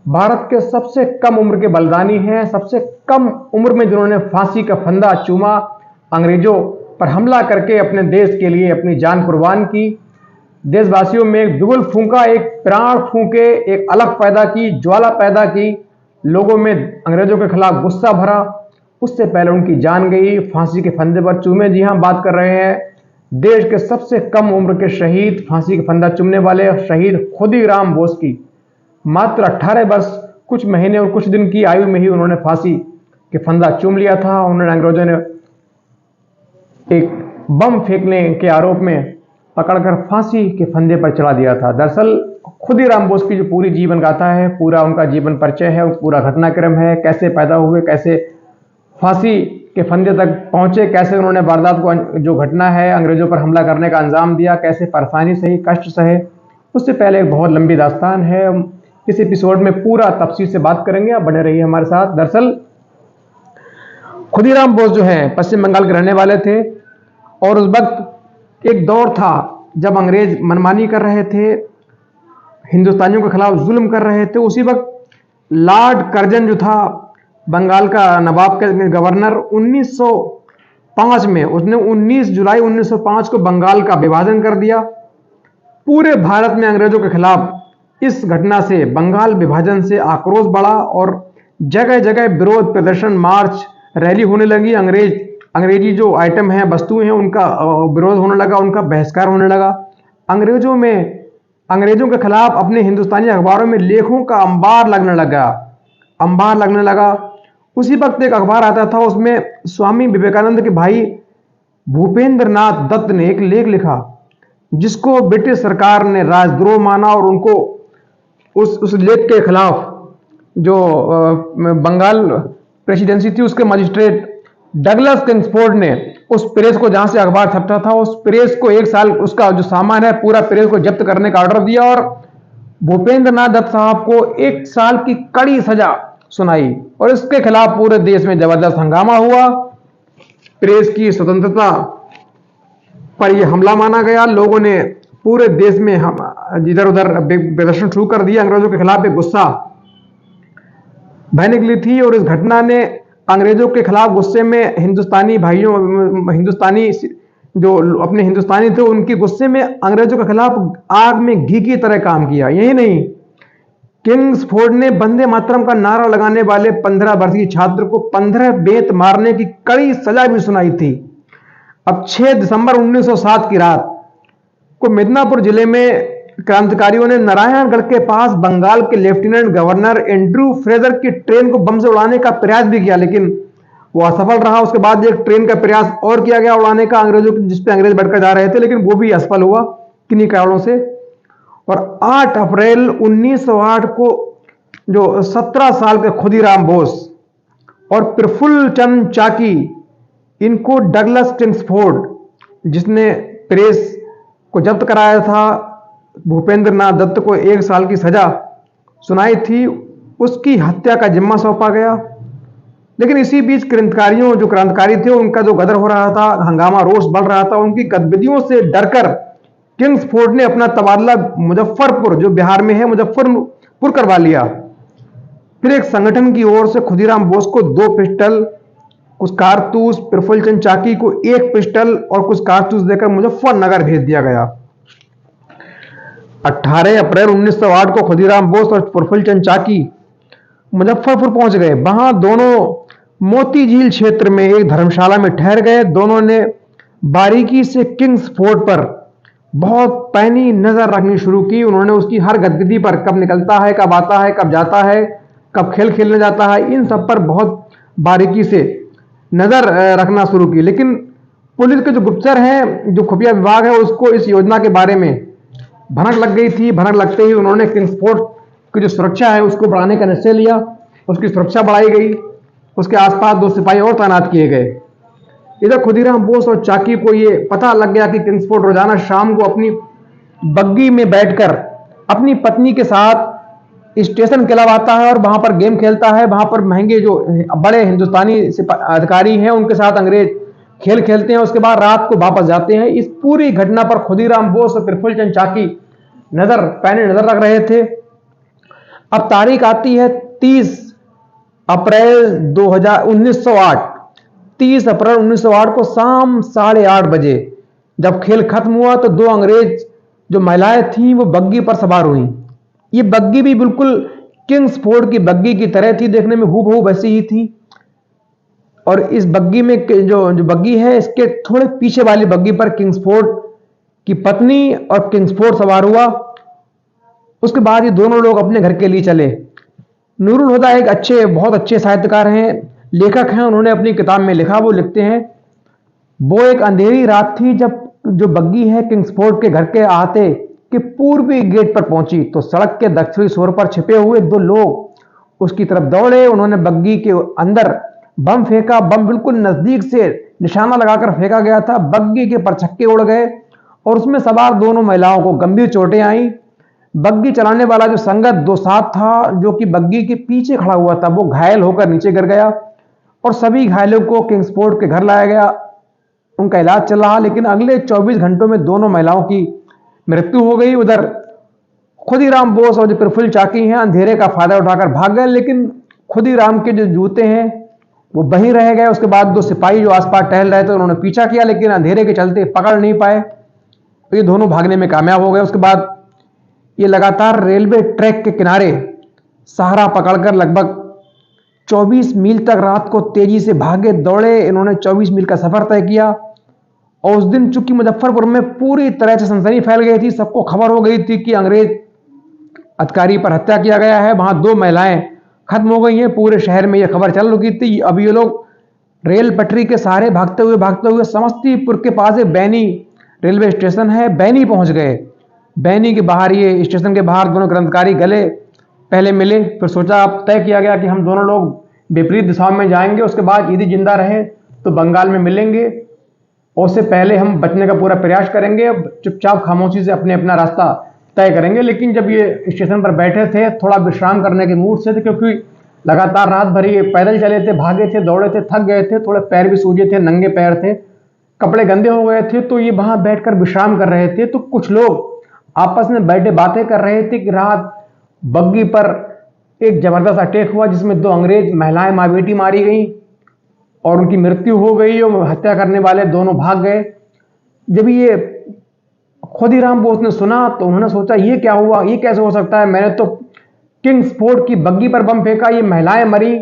भारत के सबसे कम उम्र के बलिदानी हैं। सबसे कम उम्र में जिन्होंने फांसी का फंदा चूमा, अंग्रेजों पर हमला करके अपने देश के लिए अपनी जान कुर्बान की, देशवासियों में एक बिगुल फूंका, एक प्राण फूंके, एक अलग पैदा की, ज्वाला पैदा की, लोगों में अंग्रेजों के खिलाफ गुस्सा भरा। उससे पहले उनकी जान गई, फांसी के फंदे पर चूमे। जी हां, बात कर रहे हैं देश के सबसे कम उम्र के शहीद, फांसी का फंदा चूमने वाले शहीद खुदीराम बोस की। मात्र 18 वर्ष कुछ महीने और कुछ दिन की आयु में ही उन्होंने फांसी के फंदा चूम लिया था। उन्होंने अंग्रेजों ने एक बम फेंकने के आरोप में पकड़कर फांसी के फंदे पर चढ़ा दिया था। दरअसल खुदीराम बोस की जो पूरी जीवन गाथा है, पूरा उनका जीवन परिचय है, पूरा घटनाक्रम है, कैसे पैदा हुए, कैसे फांसी के फंदे तक पहुंचे, कैसे उन्होंने वारदात को, जो घटना है, अंग्रेजों पर हमला करने का अंजाम दिया, कैसे परेशानी सही, कष्ट सहे। उससे पहले एक बहुत लंबी दास्तान है। इस एपिसोड में पूरा तफसील से बात करेंगे, आप बने रहिए हमारे साथ। दरअसल खुदीराम बोस जो है पश्चिम बंगाल के रहने वाले थे और उस वक्त एक दौर था जब अंग्रेज मनमानी कर रहे थे, हिंदुस्तानियों के खिलाफ जुल्म कर रहे थे। उसी वक्त लॉर्ड कर्जन जो था बंगाल का नवाब का गवर्नर, 1905 में उसने 19 जुलाई 1905 को बंगाल का विभाजन कर दिया। पूरे भारत में अंग्रेजों के खिलाफ इस घटना से, बंगाल विभाजन से आक्रोश बढ़ा और जगह जगह विरोध प्रदर्शन, मार्च, रैली होने लगी। अंग्रेजी जो आइटम है, वस्तुएं हैं, उनका विरोध होने लगा, उनका बहिष्कार होने लगा। अंग्रेजों के खिलाफ अपने हिंदुस्तानी अखबारों में लेखों का अंबार लगने लगा। उसी वक्त एक अखबार आता था, उसमें स्वामी विवेकानंद के भाई भूपेंद्र नाथ दत्त ने एक लेख लिखा जिसको ब्रिटिश सरकार ने राजद्रोह माना और उनको उस लेख के खिलाफ जो बंगाल प्रेसिडेंसी थी, उसके मजिस्ट्रेट डगलस किंग्सफोर्ड ने उस प्रेस को, जहां से अखबार छपता था, उस प्रेस को 1 साल, उसका जो सामान है पूरा प्रेस को जब्त करने का ऑर्डर दिया और भूपेंद्र नाथ दत्त साहब को 1 साल की कड़ी सजा सुनाई। और इसके खिलाफ पूरे देश में जबरदस्त हंगामा हुआ। प्रेस की स्वतंत्रता पर यह हमला माना गया। लोगों ने पूरे देश में इधर उधर प्रदर्शन शुरू कर दिया। अंग्रेजों के खिलाफ एक गुस्सा बह निकली थी और इस घटना ने अंग्रेजों के खिलाफ गुस्से में हिंदुस्तानी भाइयों, हिंदुस्तानी जो अपने हिंदुस्तानी थे, उनके गुस्से में अंग्रेजों के खिलाफ आग में घी की तरह काम किया। यही नहीं, किंग्सफोर्ड ने वंदे मातरम का नारा लगाने वाले 15 वर्षीय छात्र को 15 बेंत मारने की कड़ी सजा भी सुनाई थी। अब 6 दिसंबर 1907 की रात को मिदनापुर जिले में क्रांतिकारियों ने नारायणगढ़ के पास बंगाल के लेफ्टिनेंट गवर्नर एंड्रू फ्रेजर की ट्रेन को बम से उड़ाने का प्रयास भी किया, लेकिन वो असफल रहा। उसके बाद एक ट्रेन का प्रयास और किया गया उड़ाने का अंग्रेजों, जिसपे अंग्रेज बैठकर जा रहे थे, लेकिन वो भी असफल हुआ किन्हीं कारणों से। और 8 अप्रैल 1908 को जो 17 साल के खुदीराम बोस और प्रफुल्ल चंद चाकी, इनको डगलस किंग्सफोर्ड, जिसने प्रेस को जब्त कराया था, भूपेंद्र नाथ दत्त को 1 साल की सजा सुनाई थी, उसकी हत्या का जिम्मा सौंपा गया। लेकिन इसी बीच जो क्रांतिकारी थे, उनका जो गदर हो रहा था, हंगामा, रोष बढ़ रहा था, उनकी गतिविधियों से डरकर किंग्सफोर्ड ने अपना तबादला मुजफ्फरपुर, जो बिहार में है, मुजफ्फरपुर करवा लिया। फिर एक संगठन की ओर से खुदीराम बोस को 2 पिस्टल, कुछ कारतूस, प्रफुल्ल चंद चाकी को 1 पिस्टल और कुछ कारतूस देकर मुजफ्फरनगर भेज दिया गया। 18 अप्रैल 1908 को खुदीराम बोस और प्रफुल्ल चंद चाकी मुजफ्फरपुर पहुंच गए। वहां दोनों मोती झील क्षेत्र में एक धर्मशाला में ठहर गए। दोनों ने बारीकी से किंग्सफोर्ड पर बहुत पैनी नजर रखनी शुरू की। उन्होंने उसकी हर गतिविधि पर, कब निकलता है, कब आता है, कब जाता है, कब खेल खेलने जाता है, इन सब पर बहुत बारीकी से नजर रखना शुरू की। लेकिन पुलिस के जो गुप्तचर हैं, जो खुफिया विभाग है, उसको इस योजना के बारे में भनक लग गई थी। भनक लगते ही उन्होंने किंग्सफोर्ड की जो सुरक्षा है उसको बढ़ाने का निश्चय लिया। उसकी सुरक्षा बढ़ाई गई, उसके आसपास 2 सिपाही और तैनात किए गए। इधर खुदीराम बोस और चाकी को ये पता लग गया कि किंग्सफोर्ड रोजाना शाम को अपनी बग्गी में बैठकर अपनी पत्नी के साथ स्टेशन क्लब आता है और वहां पर गेम खेलता है। वहां पर महंगे जो बड़े हिंदुस्तानी अधिकारी हैं, उनके साथ अंग्रेज खेल खेलते हैं। उसके बाद रात को वापस जाते हैं। इस पूरी घटना पर खुदीराम बोस और प्रफुल्ल चंद चाकी पैनी नजर रख रहे थे। अब तारीख आती है 30 अप्रैल 1908। 30 अप्रैल 1908 को शाम 8:30 बजे जब खेल खत्म हुआ तो दो अंग्रेज जो महिलाएं थीं वो बग्गी पर सवार हुई। ये बग्गी भी बिल्कुल किंग्सफोर्ड की बग्गी की तरह थी, देखने में हूबहू वैसी ही थी। और इस बग्गी में जो बग्गी है, इसके थोड़े पीछे वाली बग्गी पर किंग्सफोर्ड की पत्नी और किंग्सफोर्ड सवार हुआ। उसके बाद ये दोनों लोग अपने घर के लिए चले। नूरुल हुदा एक बहुत अच्छे साहित्यकार हैं, लेखक हैं। उन्होंने अपनी किताब में लिखा, वो लिखते हैं, वो एक अंधेरी रात थी जब जो बग्गी है किंग्सफोर्ड के घर के आते के पूर्वी गेट पर पहुंची तो सड़क के दक्षिणी छोर पर छिपे हुए दो लोग उसकी तरफ दौड़े। उन्होंने बग्गी के अंदर बम फेंका। बम बिल्कुल नजदीक से निशाना लगाकर फेंका गया था। बग्गी के परछक्के उड़ गए और उसमें सवार दोनों महिलाओं को गंभीर चोटें आईं। बग्गी चलाने वाला जो संगत दो साथ था, जो कि बग्गी के पीछे खड़ा हुआ था, वो घायल होकर नीचे गिर गया और सभी घायलों को किंग्सफोर्ड के घर लाया गया। उनका इलाज चल रहा, लेकिन अगले 24 घंटों में दोनों महिलाओं की मृत्यु हो गई। उधर खुदीराम बोस और जो प्रफुल्ल चाकी हैं अंधेरे का फायदा उठाकर भाग गए, लेकिन खुदीराम के जो जूते हैं वो वहीं रह गए। उसके बाद दो सिपाही जो आसपास टहल रहे थे उन्होंने पीछा किया, लेकिन अंधेरे के चलते पकड़ नहीं पाए, तो ये दोनों भागने में कामयाब हो गए। उसके बाद ये लगातार रेलवे ट्रैक के किनारे सहारा पकड़कर लगभग 24 मील तक रात को तेजी से भागे दौड़े। इन्होंने 24 मील का सफर तय किया और उस दिन चूंकि मुजफ्फरपुर में पूरी तरह से सनसनी फैल गई थी, सबको खबर हो गई थी कि अंग्रेज अधिकारी पर हत्या किया गया है, वहां दो महिलाएं खत्म हो गई हैं, पूरे शहर में यह खबर चल रुकी थी। अब ये लोग रेल पटरी के सहारे भागते हुए समस्तीपुर के पास एक बैनी रेलवे स्टेशन है, बैनी पहुंच गए। बैनी के बाहर, ये स्टेशन के बाहर दोनों क्रांतिकारी गले, पहले मिले, फिर सोचा, अब तय किया गया कि हम दोनों लोग विपरीत दिशाओं में जाएंगे, उसके बाद यदि जिंदा रहे तो बंगाल में मिलेंगे, और उससे पहले हम बचने का पूरा प्रयास करेंगे, चुपचाप खामोशी से अपने अपना रास्ता तय करेंगे। लेकिन जब ये स्टेशन पर बैठे थे, थोड़ा विश्राम करने के मूड से थे, क्योंकि लगातार रात भर ये पैदल चले थे, भागे थे, दौड़े थे, थक गए थे, थोड़े पैर भी सूजे थे, नंगे पैर थे, कपड़े गंदे हो गए थे, तो ये वहां बैठकर विश्राम कर रहे थे। तो कुछ लोग आपस में बैठे बातें कर रहे थे कि रात बग्गी पर एक जबरदस्त अटैक हुआ जिसमें दो अंग्रेज महिलाएं माँ बेटी मारी गई और उनकी मृत्यु हो गई और हत्या करने वाले दोनों भाग गए। जब ये खुदीराम बोस ने सुना तो उन्होंने सोचा, ये क्या हुआ, ये कैसे हो सकता है, मैंने तो किंग्सफोर्ड की बग्गी पर बम फेंका, ये महिलाएं मरी।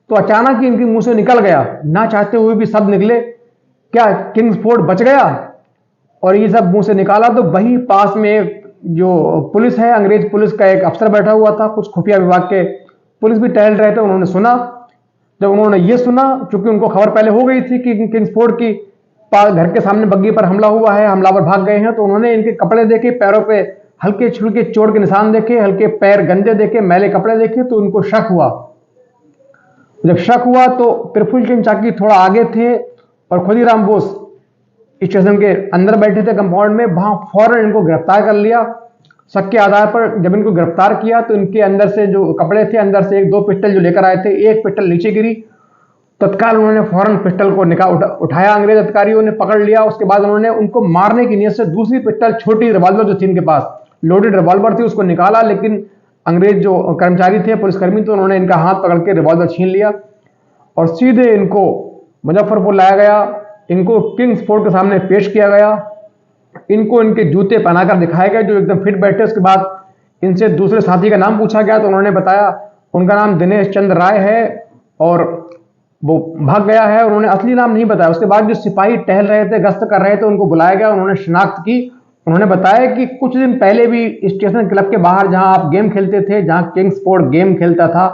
तो अचानक ही इनके मुंह से निकल गया, ना चाहते हुए भी शब्द निकले, क्या किंग्सफोर्ड बच गया? और ये सब मुंह से निकाला तो वही पास में एक जो पुलिस है, अंग्रेज पुलिस का एक अफसर बैठा हुआ था, कुछ खुफिया विभाग के पुलिस भी टहल रहे थे, उन्होंने सुना। जब उन्होंने ये सुना, चूंकि उनको खबर पहले हो गई थी कि किंग्सफोर्ड की घर के सामने बग्गी पर हमला हुआ है, हमलावर भाग गए हैं, तो उन्होंने इनके कपड़े देखे, पैरों पे हल्के छुल्के चोट के निशान देखे, हल्के पैर गंदे देखे, मैले कपड़े देखे, तो उनको शक हुआ। जब शक हुआ तो प्रफुल्ल चंद्र चाकी थोड़ा आगे थे और खुदीराम बोस स्टेशन के अंदर बैठे थे कंपाउंड में, वहां फौरन इनको गिरफ्तार कर लिया। शक के आधार पर जब इनको गिरफ्तार किया तो इनके अंदर से जो कपड़े थे, अंदर से एक दो पिस्टल जो लेकर आए थे, एक पिस्टल नीचे गिरी। तत्काल उन्होंने फौरन पिस्टल को उठाया, अंग्रेज अधिकारियों ने पकड़ लिया। उसके बाद उन्होंने उनको मारने की नीयत से दूसरी पिस्टल, छोटी रिवॉल्वर जो थी इनके पास, लोडेड रिवॉल्वर थी, उसको निकाला, लेकिन अंग्रेज जो कर्मचारी थे, पुलिसकर्मी, तो उन्होंने इनका हाथ पकड़ के रिवॉल्वर छीन लिया और सीधे इनको मुजफ्फरपुर लाया गया। इनको किंग्सफोर्ड के सामने पेश किया गया। इनको इनके जूते पहनाकर दिखाए गए जो एकदम फिट बैठे। उसके बाद इनसे दूसरे साथी का नाम पूछा गया तो उन्होंने बताया उनका नाम दिनेश चंद्र राय है और वो भाग गया है। उन्होंने असली नाम नहीं बताया। उसके बाद जो सिपाही टहल रहे थे, गश्त कर रहे थे, उनको बुलाया गया, उन्होंने शिनाख्त की। उन्होंने बताया कि कुछ दिन पहले भी स्टेशन क्लब के बाहर जहां आप गेम खेलते थे, जहां किंग्सफोर्ड गेम खेलता था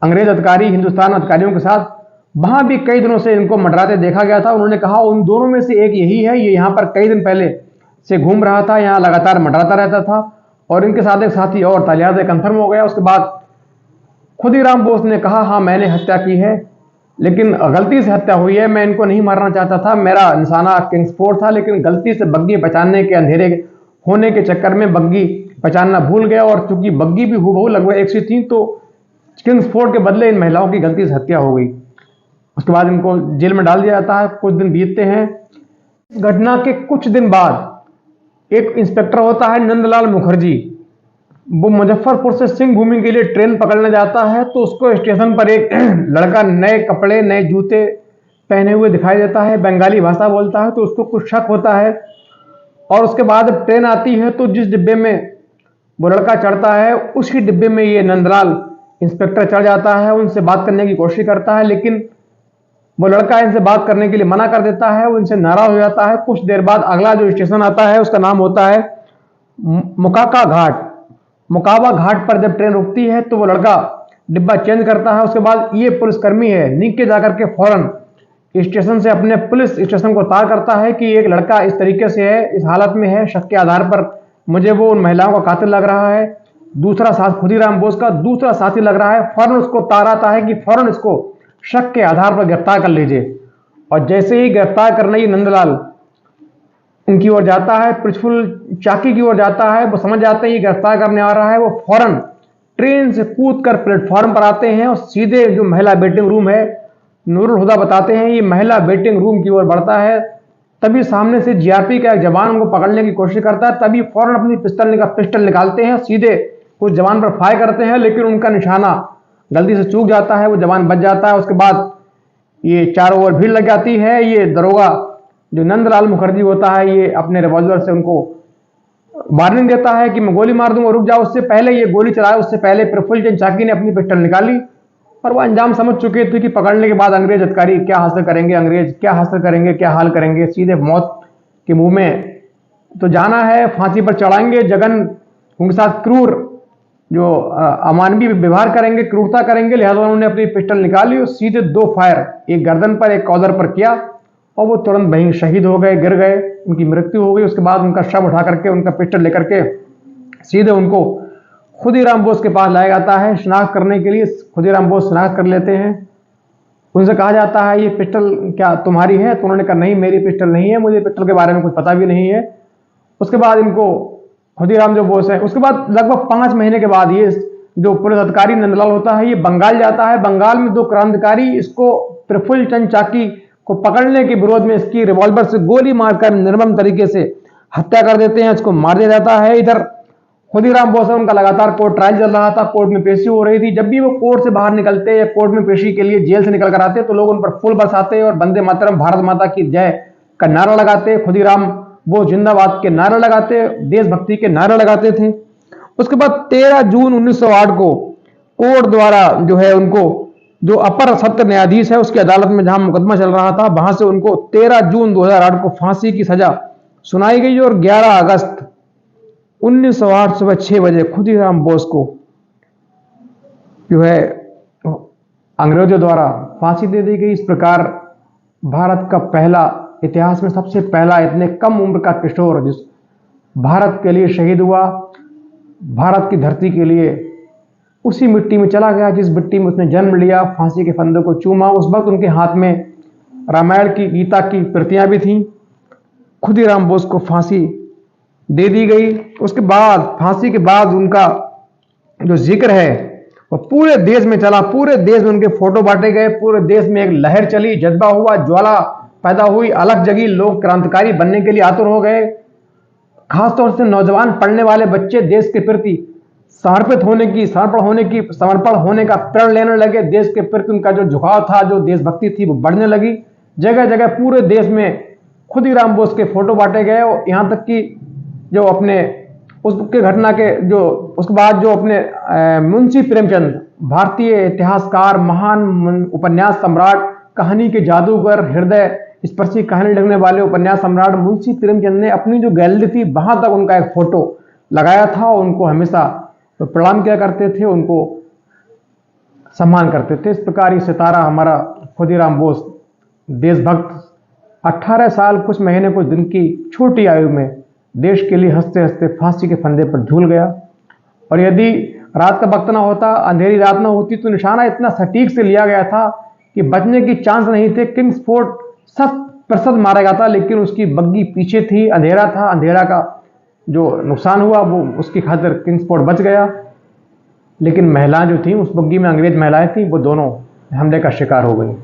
अंग्रेज अधिकारी हिंदुस्तान अधिकारियों के साथ, वहां भी कई दिनों से इनको मंडराते देखा गया था। उन्होंने कहा उन दोनों में से एक यही है, ये यहाँ पर कई दिन पहले से घूम रहा था, यहाँ लगातार मंडराता रहता था। और इनके साथ एक साथी और था, लिहाजा कंफर्म हो गया। उसके बाद खुदीराम बोस ने कहा, हाँ मैंने हत्या की है, लेकिन गलती से हत्या हुई है, मैं इनको नहीं मारना चाहता था, मेरा निशाना किंग्सफोर्ड था, लेकिन गलती से बग्गी पहचानने के अंधेरे होने के चक्कर में बग्गी पहचानना भूल गया। और चूंकि बग्गी भी हूबहू लगभग एक सी थी, तो किंग्सफोर्ड के बदले इन महिलाओं की गलती से हत्या हो गई। उसके बाद इनको जेल में डाल दिया जाता है। कुछ दिन बीतते हैं। घटना के कुछ दिन बाद एक इंस्पेक्टर होता है नंदलाल मुखर्जी, वो मुजफ्फरपुर से सिंह भूमि के लिए ट्रेन पकड़ने जाता है तो उसको स्टेशन पर एक लड़का नए कपड़े नए जूते पहने हुए दिखाई देता है, बंगाली भाषा बोलता है, तो उसको कुछ शक होता है। और उसके बाद जब ट्रेन आती है तो जिस डिब्बे में वो लड़का चढ़ता है उसी डिब्बे में ये नंदलाल इंस्पेक्टर चढ़ जाता है। उनसे बात करने की कोशिश करता है लेकिन वो लड़का इनसे बात करने के लिए मना कर देता है, वो इनसे नाराज हो जाता है। कुछ देर बाद अगला जो स्टेशन आता है उसका नाम होता है मुकाका घाट। मुकाबा घाट पर जब ट्रेन रुकती है तो वो लड़का डिब्बा चेंज करता है। उसके बाद ये पुलिसकर्मी है नीचे जाकर के फौरन स्टेशन से अपने पुलिस स्टेशन को तार करता है कि एक लड़का इस तरीके से है, इस हालत में है, शक के आधार पर मुझे वो उन महिलाओं का कातिल लग रहा है। दूसरा साथ खुदीराम बोस का दूसरा साथी लग रहा है। फौरन उसको तार आता है कि फौरन इसको शक के आधार पर गिरफ्तार कर लीजिए। और जैसे ही गिरफ्तार करने ही नंदलाल उनकी ओर जाता है, प्रिंसिपल चाकी की ओर जाता है, वो समझ जाते हैं ये गिरफ्तार करने आ रहा है। वो फौरन ट्रेन से कूदकर प्लेटफॉर्म पर आते हैं और सीधे जो महिला वेटिंग रूम है, नूरुल हुदा बताते हैं, ये महिला वेटिंग रूम की ओर बढ़ता है। तभी सामने से जीआरपी का एक जवान उनको पकड़ने की कोशिश करता है। तभी फौरन अपनी पिस्टल निकालते हैं, सीधे उस जवान पर फायर करते हैं, लेकिन उनका निशाना गलती से चूक जाता है, वो जवान बच जाता है। उसके बाद ये चारों ओर भीड़ लग जाती है। ये दरोगा जो नंदलाल मुखर्जी होता है ये अपने रिवॉल्वर से उनको वार्निंग देता है कि मैं गोली मार दूंगा, रुक जाओ। उससे पहले ये गोली चलाए उससे पहले प्रफुल्ल चंद चाकी ने अपनी पिस्टल निकाली और वो अंजाम समझ चुके थे कि पकड़ने के बाद अंग्रेज अधिकारी क्या हासिल करेंगे, अंग्रेज क्या हासिल करेंगे, क्या हाल करेंगे, सीधे मौत के मुंह में तो जाना है, फांसी पर चढ़ाएंगे। जगन उनके साथ क्रूर जो अमानवीय व्यवहार करेंगे, क्रूरता करेंगे, लिहाजा उन्होंने अपनी पिस्टल निकाली और सीधे 2 फायर, एक गर्दन पर एक कॉलर पर किया और वो तुरंत वहीं शहीद हो गए, गिर गए, उनकी मृत्यु हो गई। उसके बाद उनका शव उठा करके उनका पिस्टल लेकर के सीधे उनको खुदीराम बोस के पास लाया जाता है शिनाख्त करने के लिए। खुदीराम बोस शिनाख्त कर लेते हैं। उनसे कहा जाता है ये पिस्टल क्या तुम्हारी है? तो उन्होंने कहा नहीं मेरी पिस्टल नहीं है, मुझे पिस्टल के बारे में कुछ पता भी नहीं है। उसके बाद इनको खुदीराम जो बोस है, उसके बाद लगभग 5 महीने के बाद ये जो पुलिस अधिकारी नंदलाल होता है ये बंगाल जाता है। बंगाल में 2 क्रांतिकारी इसको प्रफुल्ल चंद चाकी को पकड़ने के विरोध में इसकी रिवॉल्वर से गोली मारकर निर्मम तरीके से हत्या कर देते हैं, इसको मार दिया जाता है। इधर खुदीराम बोस उनका लगातार कोर्ट ट्रायल चल रहा था, कोर्ट में पेशी हो रही थी। जब भी वो कोर्ट से बाहर निकलते या कोर्ट में पेशी के लिए जेल से निकल कर आते तो लोग उन पर फूल बरसाते और वंदे मातरम भारत माता की जय का नारा लगाते। खुदीराम बोस जिंदाबाद के नारे लगाते, देशभक्ति के नारे लगाते थे। उसके बाद 13 जून 1908 को कोर्ट द्वारा जो है उनको जो अपर सत्र न्यायाधीश है उसकी अदालत में जहां मुकदमा चल रहा था वहां से उनको 13 जून 2008 को फांसी की सजा सुनाई गई और 11 अगस्त 1908 सुबह 6 बजे खुदीराम बोस को जो है अंग्रेजों द्वारा फांसी दे दी गई। इस प्रकार भारत का पहला, इतिहास में सबसे पहला इतने कम उम्र का किशोर जिस भारत के लिए शहीद हुआ, भारत की धरती के लिए उसी मिट्टी में चला गया जिस मिट्टी में उसने जन्म लिया, फांसी के फंदे को चूमा। उस वक्त उनके हाथ में रामायण की, गीता की प्रतियां भी थीं। खुदीराम बोस को फांसी दे दी गई। उसके बाद फांसी के बाद उनका जो जिक्र है वो पूरे देश में चला, पूरे देश में उनके फोटो बांटे गए, पूरे देश में एक लहर चली, जज्बा हुआ, ज्वाला पैदा हुई, अलग जगी, लोग क्रांतिकारी बनने के लिए आतुर हो गए। खासतौर से नौजवान पढ़ने वाले बच्चे देश के प्रति समर्पण होने का प्रण लेने लगे। देश के प्रति उनका जो झुकाव था, जो देशभक्ति थी वो बढ़ने लगी। जगह जगह पूरे देश में खुदीराम बोस के फोटो बांटे गए और यहाँ तक कि जो अपने उसके घटना के जो उसके बाद जो अपने मुंशी प्रेमचंद, भारतीय इतिहासकार, महान उपन्यास सम्राट, कहानी के जादूगर, हृदय स्पर्शी कहानी लिखने वाले उपन्यास सम्राट मुंशी प्रेमचंद ने अपनी जो गैलरी थी वहां तक उनका एक फोटो लगाया था और उनको हमेशा तो प्रणाम किया करते थे, उनको सम्मान करते थे। इस प्रकार ये सितारा हमारा खुदीराम बोस देशभक्त 18 साल कुछ महीने कुछ दिन की छोटी आयु में देश के लिए हंसते हंसते फांसी के फंदे पर झूल गया। और यदि रात का वक्त ना होता, अंधेरी रात ना होती तो निशाना इतना सटीक से लिया गया था कि बचने की चांस नहीं थे। किंग्सफोर्ड 100% मारा गया था, लेकिन उसकी बग्गी पीछे थी, अंधेरा था, अंधेरा का जो नुकसान हुआ वो उसकी खातिर किंग्सफोर्ड बच गया। लेकिन महिलाएं जो थी उस बग्गी में, अंग्रेज महिलाएं थी, वो दोनों हमले का शिकार हो गई।